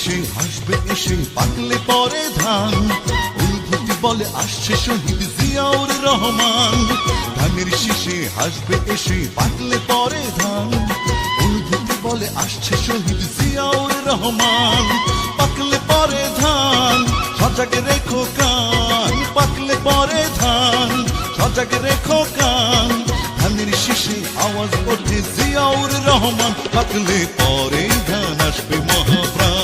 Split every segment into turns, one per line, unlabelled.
শীষে হাসবে এসে পাকলে পরে ধান। অনুভূতি বলে আসছে শহীদ জিয়াউর রহমান। ধানের শীষে হাসবে এসে পাকলে পরে ধান। অনুভূতি বলে আসছে শহীদ জিয়াউর রহমান। পাকলে পরে ধান সজাগ রেখো কান। পাকলে পরে ধান সজাগ রেখো কান। ধানের শীষে আওয়াজ ওঠে জিয়াউর রহমান। পাকলে পরে ধান আসবে মহাপ্রাণ।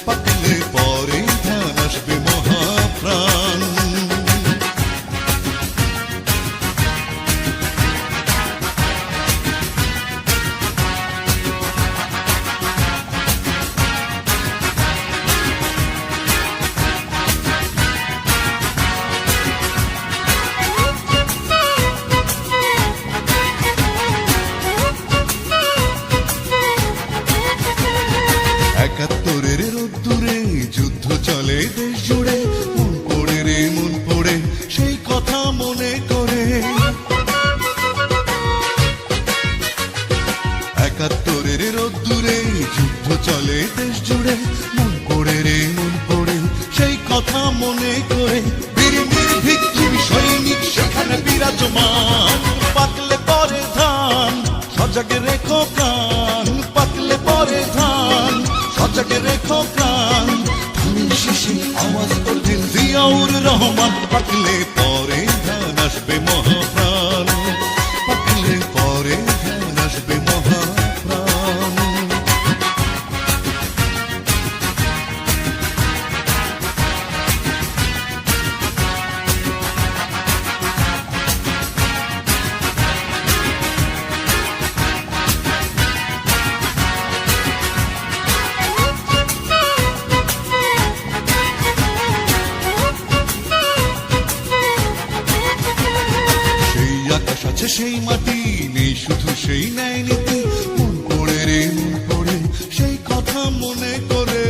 পাকলে পরে ধান আসবে মহাপ্রাণ। একাত্তরের রোদ্দুরে যুদ্ধ চলে দেশ জুড়ে। মন পড়ে রে মন পড়ে সেই কথা মনে করে। একাত্তরের রোদ্দুরে যুদ্ধ চলে দেশ জুড়ে। মন পড়ে রে মন পড়ে সেই কথা মনে করে। বীর নির্ভীক সৈনিক সেখানে বিরাজমান। পাকলে পরে ধান সজাগ রেখো কান। পাকলে পরে ধান সজাগ রেখো কান। ধানের শীষে আওয়াজ ওঠেন জিয়াউর রহমান। পাকলে পরে ধান আসবে মহাপ্রাণ। পাকলে পরে ধান আসবে মহাপ্রাণ। আকাশ আছে সেই মাটি নেই শুধু সেই ন্যায় নীতি। মন পড়ে রে মন পড়ে সেই কথা মনে করে।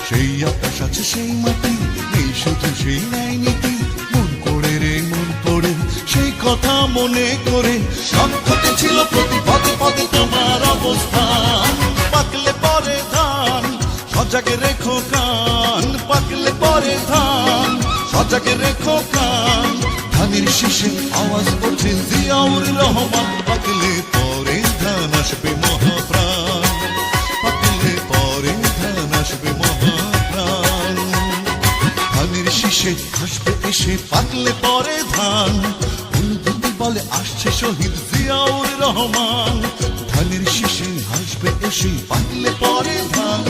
সেই আকাশ আছে সেই মাটি নেই শুধু সেই ন্যায় নীতি। মন পড়ে রে মন পড়ে সেই কথা মনে করে। সংকটে ছিল প্রতি পদে পদে তোমার অবস্থান। পাকলে পরে ধান সজাগ রেখো কান। পাকলে পরে ধান সজাগ রেখো কান। ধানের শীষে আওয়াজ ওঠে জিয়াউর রহমান। পাকলে পরে ধান আসবে মহাপ্রাণ। পাকলে পরে ধান আসবে মহাপ্রাণ। ধানের শীষে হাসবে এসে পাকলে পরে ধান। অনুভূতি বলে আসছে শহীদ জিয়াউর রহমান। ধানের শীষে হাসবে এসে পাকলে পরে ধান।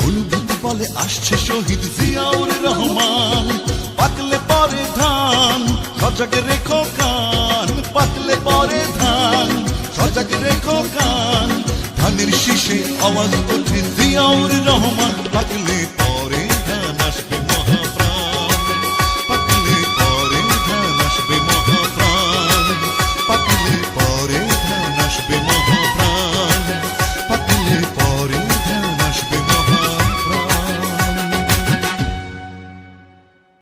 অনুভূতি বলে আসছে শহীদ জিয়াউর রহমান। পাকলে পরে ধান সজাগ রেখো কান। পাকলে পরে ধান সজাগ রেখো কান। ধানের শীষে আওয়াজ ওঠে জিয়াউর রহমান। পাকলে পরে